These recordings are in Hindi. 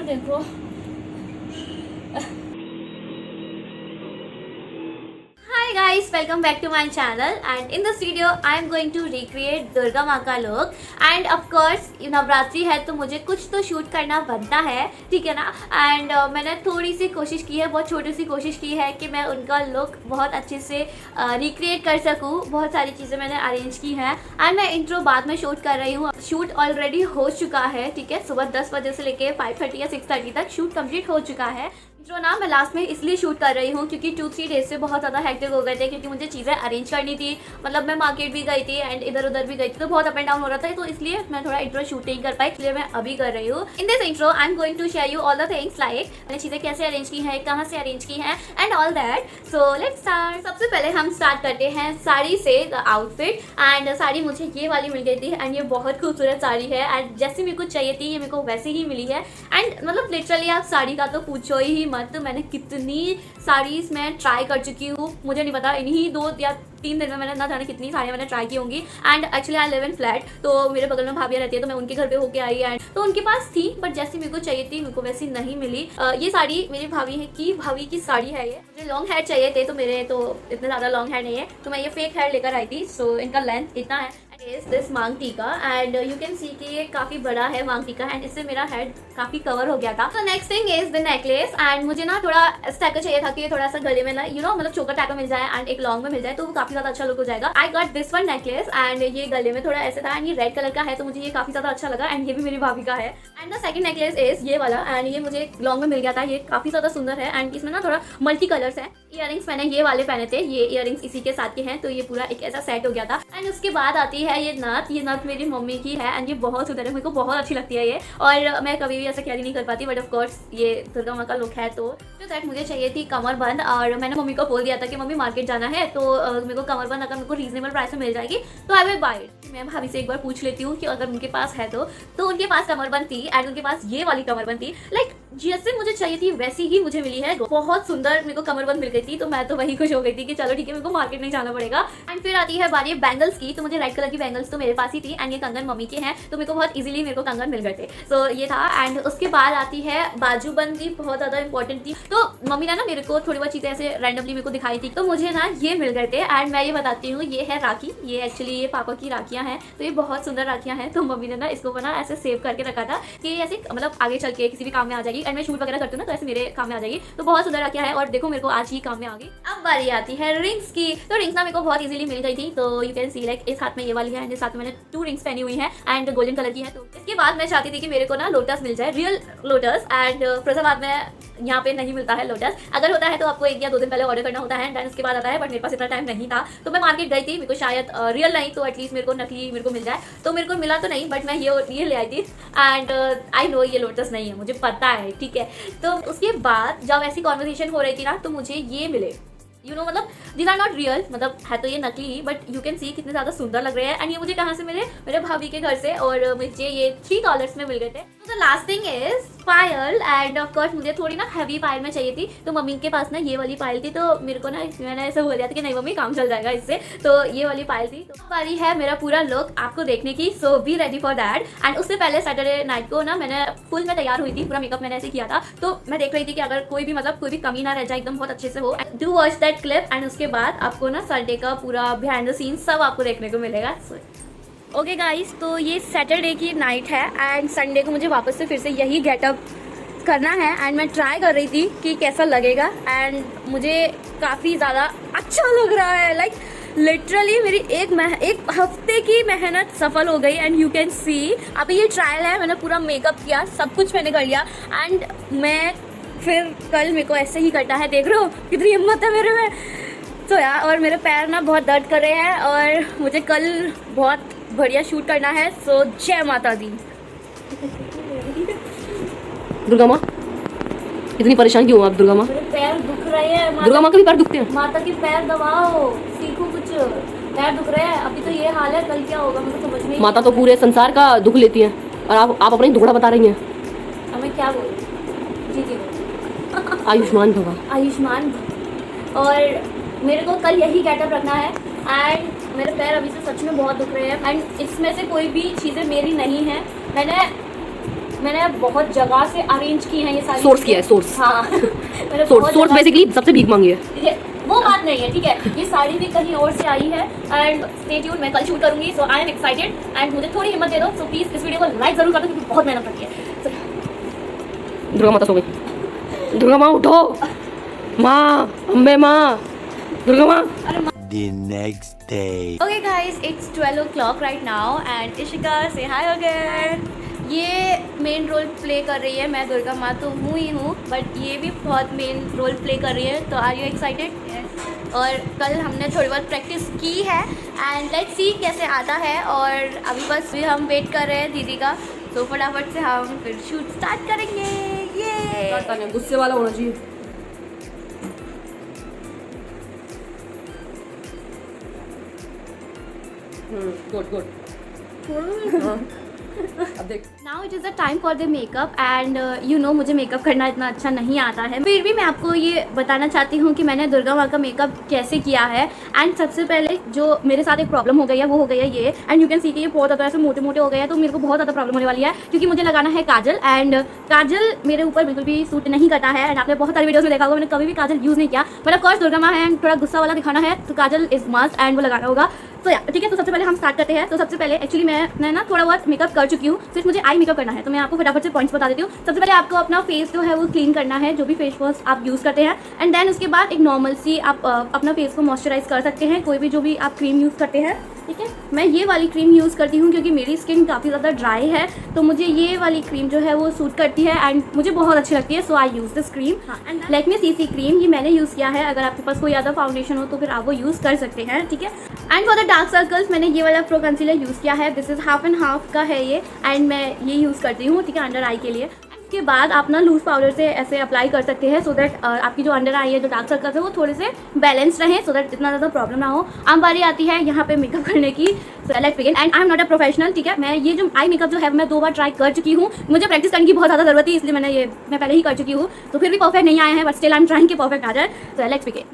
देखो। Hi guys, welcome back to my channel and in this video I am going to recreate Durga माँ का look and of course Navratri है तो मुझे कुछ तो शूट करना बनता है, ठीक है ना। एंड मैंने थोड़ी सी कोशिश की है, बहुत छोटी सी कोशिश की है कि मैं उनका लुक बहुत अच्छे से रिक्रिएट कर सकूँ। बहुत सारी चीज़ें मैंने अरेंज की हैं एंड मैं इंट्रो बाद में शूट कर रही हूँ। शूट ऑलरेडी हो चुका है, ठीक है। सुबह 10 बजे से लेके 5:30 या 6:30 तक शूट कंप्लीट हो चुका है। इंट्रो ना मैं लास्ट में इसलिए शूट कर रही हूँ क्योंकि 2-3 डेज से बहुत ज़्यादा हेक्टिक हो गए थे, क्योंकि मुझे चीज़ें अरेंज करनी थी। मतलब मैं मार्केट भी गई थी एंड इधर उधर भी गई थी, तो बहुत अप एंड डाउन हो रहा था, तो इसलिए मैं थोड़ा इंट्रो शूट नहीं कर पाई, इसलिए मैं अभी कर रही हूँ। In this intro I am going to share you all the things like मैंने चीज़ें कैसे अरेंज की हैं, कहाँ से अरेंज की हैं and all that. So let's start. सबसे पहले हम स्टार्ट करते हैं साड़ी से, द आउटफिट। एंड साड़ी मुझे ये वाली मिल गई थी एंड ये बहुत खूबसूरत साड़ी है एंड जैसे मेरे को चाहिए थी ये मेरे को वैसे ही मिली है। एंड मतलब लिटरली आप साड़ी का तो पूछो ही मत, तो मैंने कितनी साड़ीज मैं ट्राई कर चुकी हूँ, मुझे नहीं पता, इन्हीं 2 या 3 दिन में मैंने ना जाने कितनी साड़ियाँ मैंने ट्राई की होंगी। And actually I live in flat, तो मेरे बगल में भाभियाँ रहती है, तो मैं उनके घर पे होके आई एंड तो उनके पास थी, बट जैसी मेरे को चाहिए थी मेरे को वैसी नहीं मिली। ये साड़ी मेरी भाभी की साड़ी है। ये मुझे लॉन्ग हेयर चाहिए थे, तो मेरे तो इतने ज़्यादा लॉन्ग हेयर नहीं है, तो मैं ये फेक हेयर लेकर आई थी। सो इनका लेंथ इतना है। इज दिस मांग टीका एंड यू कैन सी कि ये काफ़ी बड़ा है मांग टीका एंड इससे मेरा हेड काफ़ी कवर हो गया था। तो next thing is the necklace and मुझे ना थोड़ा इस टाइप का चाहिए था कि थोड़ा सा गले में ना मतलब चोकर टाइप का मिल जाए एंड एक लॉन्ग में मिल जाए, तो वो काफ़ी ज़्यादा अच्छा लुक हो जाएगा। I got this one necklace and ये गले में थोड़ा ऐसे था एंड ये रेड कलर का है, तो मुझे ये काफ़ी ज़्यादा अच्छा लगा एंड ये भी मेरी भाभी का है। And the second necklace is ये वाला एंड ये मुझे लॉन्ग में मिल गया था, ये काफ़ी ज़्यादा सुंदर है एंड इसमें ना थोड़ा मल्टी कलर्स है। इयररिंग्स मैंने ये वाले पहने थे, ये इयररिंग्स इसी के साथ के हैं, तो ये पूरा एक ऐसा सेट हो गया था। एंड उसके बाद आती है ये नथ मेरी मम्मी की है एंड ये बहुत सुंदर है, मेरे को बहुत अच्छी लगती है ये, और मैं कभी भी ऐसा कैरी नहीं कर पाती, बट ऑफ कोर्स ये दुर्गा माँ का लुक है। तो दैट मुझे चाहिए थी कमर बंद और मैंने मम्मी को बोल दिया था कि मम्मी मार्केट जाना है, तो मेरे को कमर बंद अगर मेरे को रीजनेबल प्राइस में मिल जाएगी तो आई विल बाय इट। मैं भाभी से एक बार पूछ लेती हूँ कि अगर उनके पास है तो उनके पास कमर बंद थी एंड उनके पास ये वाली कमर बंद थी, लाइक जैसे मुझे चाहिए थी वैसी ही मुझे मिली है। बहुत सुंदर मेरे को कमर बंद मिल गई थी, तो मैं तो वही खुश हो गई थी कि चलो ठीक है, मेरे को मार्केट नहीं जाना पड़ेगा। एंड फिर आती है बारी बैंगल्स की, तो मुझे रेड कलर की बैंगल्स तो मेरे पास ही थी एंड ये कंगन मम्मी के हैं, तो मेरे को बहुत इजीली मेरे को कंगन मिल गए थे। सो ये था। एंड उसके बाद आती है बाजूबंद की, बहुत ज़्यादा इंपॉर्टेंट थी, तो मम्मी ने ना मेरे को थोड़ी बहुत चीज़ें ऐसे रैंडमली मेरे को दिखाई थी, तो मुझे ना ये मिल गए थे। एंड मैं ये बताती हूँ, ये है राखी, ये एक्चुअली ये पापा की राखियाँ हैं, तो ये बहुत सुंदर राखियाँ हैं, तो मम्मी ने ना इसको बना ऐसे सेव करके रखा था कि ऐसे मतलब आगे चल के किसी भी काम में आ जाएगी। एंड मैं शूट वगैरह करती हूँ ना, तो ऐसे मेरे काम में आ जाएगी, तो बहुत सुंदर राखियाँ है और देखो मेरे को आज ही काम में आ गई। अब बारी आती है रिंग्स की, तो रिंग्स ना मेरे को बहुत इजीली मिल गई थी, तो यू कैन सी लाइक इस हाथ में ये वाली है एंड इस हाथ में मैंने 2 रिंग्स पहनी हुई है एंड गोल्डन कलर की है। तो इसके बाद मैं चाहती थी कि मेरे को ना लोटस मिल जाए, रियल लोटस, एंड फिरोजाबाद में यहाँ पे नहीं मिलता है लोटस। अगर होता है तो आपको 1 या 2 दिन पहले ऑर्डर करना होता है एंड उसके बाद आता है, बट मेरे पास इतना टाइम नहीं था, तो मैं मार्केट गई थी, मेरे को शायद रियल नहीं तो एटलीस्ट मेरे को नकली मेरे को मिल जाए, तो मेरे को मिला तो नहीं, बट मैं ये ले आई थी एंड आई नो ये लोटस नहीं है, मुझे पता है, ठीक है। तो उसके बाद जब ऐसी कॉन्वर्सेशन हो रही थी ना, तो मुझे ये मिले, मतलब दीज आर नॉट रियल, मतलब है तो ये नकली ही, बट यू कैन सी कितने ज़्यादा सुंदर लग रहे हैं। एंड ये मुझे कहाँ से मिले, मेरे भाभी के घर से, और मुझे ये $3 में मिल गए थे। तो the last thing is Payal end of course मुझे थोड़ी ना हैवी पायल में चाहिए थी, तो मम्मी के पास ना ये वाली पायल थी, तो मेरे को ना मैंने ऐसे बोल दिया था कि नहीं मम्मी काम चल जाएगा इससे, तो ये वाली पायल थी। तो वाली है मेरा पूरा लुक आपको देखने की, so be ready for that. And उससे पहले सैटरडे नाइट को ना मैंने फुल में तैयार हुई थी, पूरा मेकअप मैंने ऐसे किया था, तो मैं देख रही थी कि अगर कोई भी कमी ना रह जाए, एकदम बहुत अच्छे से हो। Do watch that clip and उसके बाद आपको ना संडे का पूरा बिहाइंड द सीन सब आपको देखने को मिलेगा। ओके गाइस, तो ये सैटरडे की नाइट है एंड संडे को मुझे वापस से फिर से यही गेटअप करना है एंड मैं ट्राई कर रही थी कि कैसा लगेगा एंड मुझे काफ़ी ज़्यादा अच्छा लग रहा है। लाइक लिटरली मेरी एक हफ्ते की मेहनत सफल हो गई एंड यू कैन सी अभी ये ट्रायल है, मैंने पूरा मेकअप किया, सब कुछ मैंने कर लिया एंड मैं फिर कल मेरे को ऐसे ही करना है। देख रहे हो कितनी हिम्मत है मेरे में। तो यार, और मेरे पैर ना बहुत दर्द कर रहे हैं और मुझे कल बहुत बढ़िया शूट करना है, सो जय माता दी। दुर्गा माँ इतनी परेशान क्यों हो आप? दुर्गा माँ मेरे पैर दुख रहे हैं। दुर्गा माँ के भी पैर दुखते हैं? माता के पैर दबाओ, सीखो कुछ, पैर दुख रहे हैं। अभी तो ये हाल है, कल क्या होगा मुझे समझ में। माता तो पूरे संसार का दुख लेती है और आप अपना दुखड़ा बता रही हैं। अब मैं क्या बोलूँ? जी आयुष्मान भवा। आयुष्मान। और मेरे को कल यही गेटअप रखना है एंड मेरे पैर अभी से सच में बहुत दुख रहे हैं एंड इसमें से कोई भी चीज़ें मेरी नहीं है। मैंने मैंने बहुत जगह से अरेंज की है ये सारी सोर्स किया है, सोर्स। हाँ मैंने सोर्स बहुत सोर्स जगह- बेसिकली सबसे भीख मांगी है। ठीक है, वो बात नहीं है, ठीक है। ये साड़ी भी कहीं और से आई है एंड स्टे ट्यून्ड, मैं कल शूट करूंगी, सो आई एम एक्साइटेड एंड मुझे थोड़ी हिम्मत दे दो, सो प्लीज इस वीडियो को लाइक जरूर कर दो क्योंकि बहुत मेहनत करती है। दुर्गा माता सो गई। दुर्गा माँ उठो, माँ, अम्बे माँ, दुर्गा माँ। The next day. Okay guys, it's 12 o'clock right now and Ishika say hi again. ये मेन रोल प्ले कर रही है, मैं दुर्गा माँ तो हूँ ही हूँ, बट ये भी बहुत मेन रोल प्ले कर रही है, तो आर यू एक्साइटेड? और कल हमने थोड़ी बहुत प्रैक्टिस की है एंड लेट्स सी कैसे आता है। और अभी बस भी हम वेट कर रहे हैं दीदी का, तो फटाफट से हम फिर शूट स्टार्ट करेंगे। ये गुस्से वाला होना चाहिए। Good good. अब देख। Now it is the time for the makeup and you know मुझे मेकअप करना इतना अच्छा नहीं आता है, फिर भी मैं आपको ये बताना चाहती हूँ कि मैंने दुर्गा माँ का मेकअप कैसे किया है। एंड सबसे पहले जो मेरे साथ एक प्रॉब्लम हो गई है वो हो गई है ये, एंड यू कैन सी कि ये बहुत ज़्यादा ऐसे मोटे मोटे हो गए हैं, तो मेरे को बहुत ज़्यादा प्रॉब्लम होने वाली है क्योंकि मुझे लगाना है काजल एंड काजल मेरे ऊपर बिल्कुल भी सूट नहीं करता है। एंड आपने बहुत सारी वीडियोस में देखा होगा, मैंने कभी भी काजल यूज़ नहीं किया, बट ऑफ कोर्स दुर्गा माँ है एंड थोड़ा गुस्सा वाला दिखाना है तो काजल इज मस्ट एंड वो लगाना होगा। तो ठीक है, तो सबसे पहले हम स्टार्ट करते हैं। तो सबसे पहले एक्चुअली मैं ना थोड़ा बहुत मेकअप कर चुकी हूँ, सिर्फ मुझे आई मेकअप करना है, तो मैं आपको फटाफट से पॉइंट्स बता देती हूँ। सबसे पहले आपको अपना फेस जो है वो क्लीन करना है, जो भी फेस वॉश आप यूज़ करते हैं, एंड देन उसके बाद एक नॉर्मल सी आप अपना फेस को मॉइस्चराइज कर सकते हैं, कोई भी जो भी आप क्रीम यूज़ करते हैं। ठीक है, मैं ये वाली क्रीम यूज़ करती हूँ क्योंकि मेरी स्किन काफ़ी ज़्यादा ड्राई है, तो मुझे ये वाली क्रीम जो है वो सूट करती है एंड मुझे बहुत अच्छी लगती है, so I use this cream. And Lakme CC cream ये मैंने यूज़ किया है, अगर आपके पास कोई ज़्यादा फाउंडेशन हो तो फिर आप वो यूज़ कर सकते हैं। ठीक है, and for the dark circles मैंने ये वाला प्रो कंसीलर यूज़ किया है, this is half and half का है ये, एंड मैं ये यूज़ करती हूँ, ठीक है, अंडर आई के लिए। उसके बाद आप ना लूज पाउडर से ऐसे अप्लाई कर सकते हैं, सो दैट आपकी जो अंडर आई है, जो डार्क सर्कल्स है वो थोड़े से बैलेंस रहे, सो दैट इतना ज़्यादा प्रॉब्लम ना हो। अब बारी आती है यहाँ पे मेकअप करने की, so let's begin. And I am not a professional, ठीक है, मैं ये जो आई मेकअप जो है मैं 2 बार ट्राई कर चुकी हूँ, मुझे प्रैक्टिस करने की बहुत ज़्यादा ज़रूरत थी, इसलिए मैं पहले ही कर चुकी हूँ, तो फिर भी परफेक्ट नहीं आया है, but still I am trying कि परफेक्ट आ जाए। So let's begin.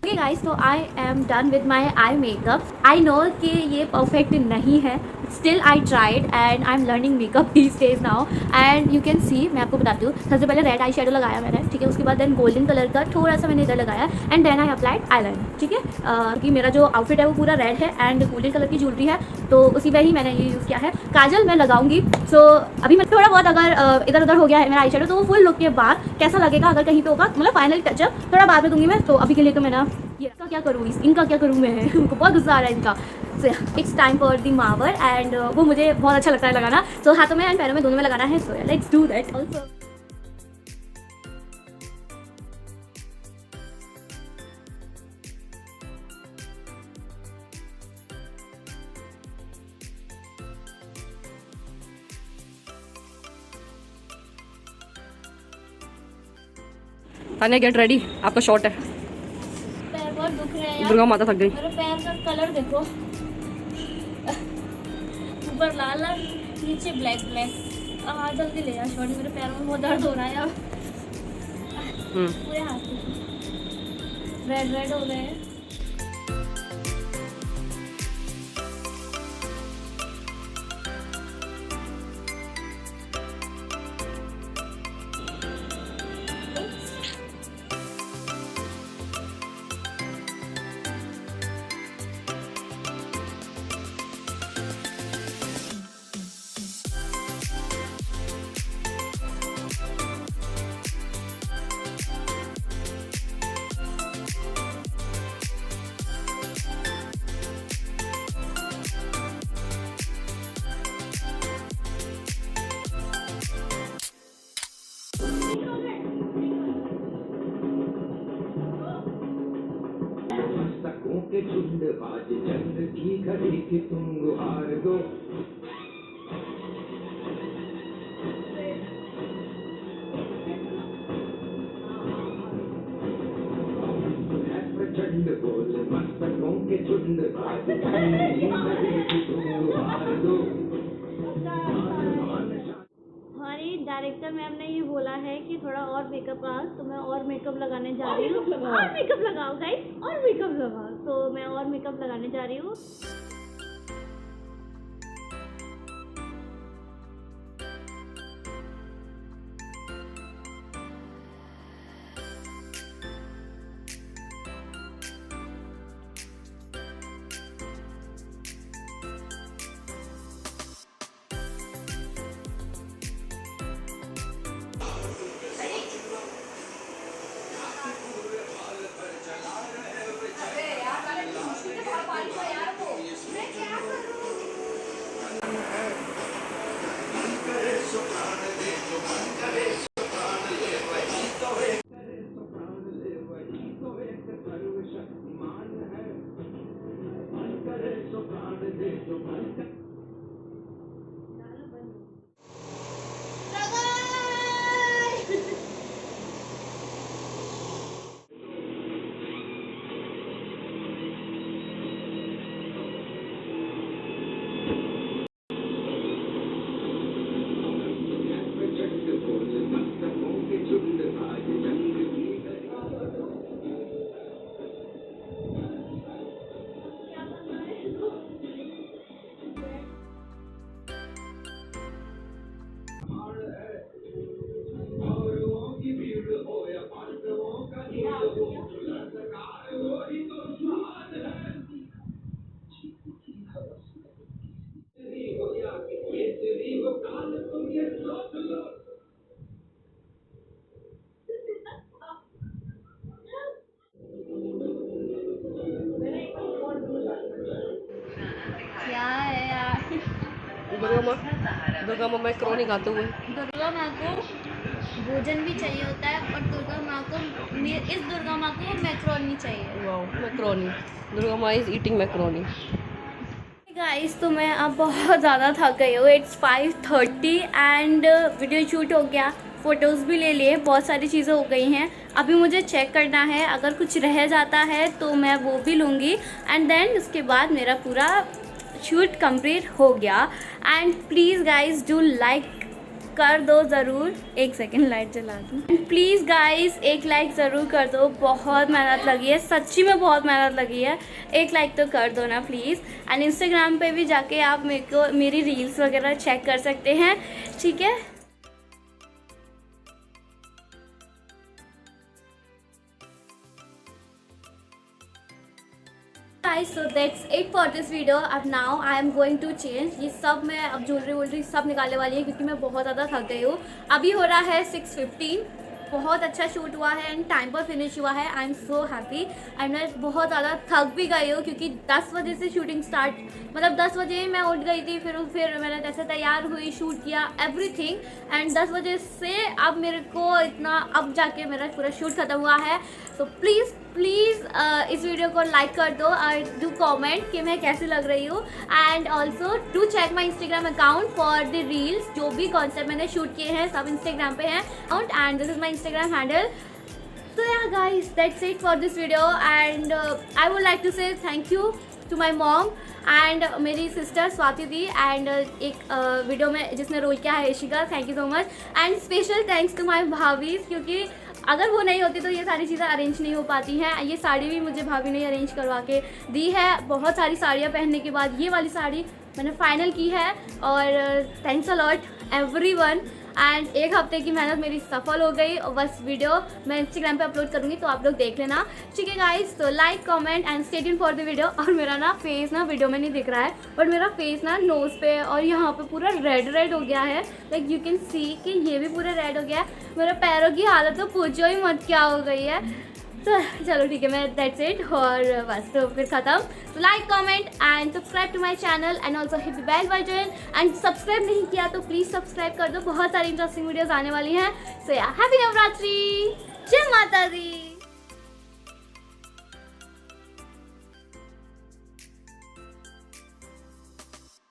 Okay guys, so I am done with my eye makeup. I know कि ये perfect नहीं है, still I tried and I'm learning makeup these days now. And you can see, मैं आपको बताती हूँ, सबसे पहले रेड आई शेडो लगाया मैंने, ठीक है, उसके बाद देन गोल्डन कलर का थोड़ा सा मैंने इधर लगाया and then I applied eyeliner. ठीक है, क्योंकि मेरा जो आउटफिट है वो पूरा रेड है एंड गोल्डन कलर की ज्वेलरी है, तो उसी में ही मैंने ये यूज़ किया है। काजल मैं लगाऊंगी, सो अभी मैं थोड़ा बहुत अगर इधर उधर हो गया है मेरा आई शेडो, तो वो फुल लुक के बाद कैसा लगेगा अगर कहीं पे होगा, मतलब फाइनल टचअप थोड़ा बाद में दूंगी मैं। तो अभी के लिए तो मैं ना ये इसका क्या करूँ, इनका क्या करूँ मैं उनको बहुत गुस्सा आ रहा है इनका। So it's time for the Mawar and वो मुझे बहुत अच्छा लगता है लगाना, सो हाथों में एंड पैरों में दोनों में लगाना है, so let's do that also. Tanya get ready, आपका शॉट है। पैर बहुत दुख रहे हैं यार, दुर्गा माता थक गई। मेरे पैर का कलर देखो, ऊपर लाल है, नीचे ब्लैक ब्लैक। जल्दी ले यार शॉर्ट, मेरे पैरों में बहुत दर्द हो रहा है यार, पूरे हाथ रेड रेड हो गए हैं। मस्तकों के झुंड आज जंग की घड़ी की तुम गुहार दो। प्रचंड बोल मस्तकों के झुंड आज जंग की घड़ी की तुम गुहार दो। हमारी डायरेक्टर मैम ने ये बोला है कि थोड़ा और मेकअप आ, तो मैं और मेकअप लगाने जा रही हूँ। और मेकअप लगाओ गाइस, और मेकअप लगाओ, तो मैं और मेकअप लगाने जा रही हूँ। क्या है यार, दुर्गा माँ मैक्रोनी खाते हुए। दुर्गा माँ को भोजन भी चाहिए होता है और दुर्गा माँ को इस दुर्गा माँ को मैक्रोनी चाहिए। Wow, macaroni. दुर्गा माँ इज ईटिंग मैक्रोनी। गाइस तो मैं अब बहुत ज़्यादा थक गई हूँ। इट्स 5:30 एंड वीडियो शूट हो गया, फ़ोटोज़ भी ले लिए, बहुत सारी चीज़ें हो गई हैं। अभी मुझे चेक करना है, अगर कुछ रह जाता है तो मैं वो भी लूँगी एंड देन उसके बाद मेरा पूरा शूट कंप्लीट हो गया। And please guys do like कर दो ज़रूर। एक सेकेंड लाइट जला दूँ। प्लीज़ गाइस एक लाइक ज़रूर कर दो, बहुत मेहनत लगी है, सच्ची में बहुत मेहनत लगी है। एक लाइक तो कर दो ना प्लीज़। एंड इंस्टाग्राम पे भी जाके आप मेरे को मेरी रील्स वगैरह चेक कर सकते हैं, ठीक है। Guys, so that's it for this video. अब now I am going to change। ये सब मैं अब ज्वेलरी वोलरी सब निकालने वाली है क्योंकि मैं बहुत ज़्यादा थक गई हूँ। अभी हो रहा है 6:15। बहुत अच्छा शूट हुआ है एंड टाइम पर फिनिश हुआ है। I am so happy and मैं बहुत ज़्यादा थक भी गई हूँ क्योंकि 10 बजे से शूटिंग स्टार्ट, मतलब 10 बजे मैं उठ गई थी, फिर मैंने जैसे तैयार हुई, शूट किया एवरीथिंग एंड 10 बजे से अब मेरे को इतना, अब जाके मेरा पूरा शूट ख़त्म हुआ है। तो प्लीज़ इस वीडियो को लाइक कर दो और डू कमेंट कि मैं कैसी लग रही हूँ and also do check my Instagram account for the reels. जो भी कॉन्सेप्ट मैंने शूट किए हैं सब इंस्टाग्राम पे हैं account and this is my Instagram handle. So yeah guys, that's it for this video and I would like to say thank you to my mom and मेरी सिस्टर स्वाति दी एंड एक वीडियो में जिसने रोल किया है Ishika, thank you so much and special thanks to my भाभी क्योंकि अगर वो नहीं होती तो ये सारी चीज़ें अरेंज नहीं हो पाती हैं। ये साड़ी भी मुझे भाभी ने अरेंज करवा के दी है। बहुत सारी साड़ियाँ पहनने के बाद ये वाली साड़ी मैंने फाइनल की है और thanks a lot everyone and एक हफ्ते की मेहनत मेरी सफल हो गई और बस वीडियो मैं इंस्टाग्राम पे अपलोड करूँगी तो आप लोग देख लेना, ठीक है गाइस। तो like comment and stay tuned for the video. और मेरा ना फेस ना वीडियो में नहीं दिख रहा है बट मेरा फेस ना नोज़ पे और यहाँ पे पूरा रेड हो गया है, लाइक यू कैन सी कि ये भी पूरा रेड हो गया है। मेरे पैरों की हालत तो पूछो ही मत क्या हो गई है। तो चलो ठीक है, मैं दैट्स इट और बस तो फिर ख़त्म। तो like comment and subscribe to my channel and also hit the bell button and subscribe नहीं किया तो प्लीज़ सब्सक्राइब कर दो, बहुत सारी इंटरेस्टिंग वीडियोज़ आने वाली हैं। सो या हैप्पी नवरात्रि, जय माता दी।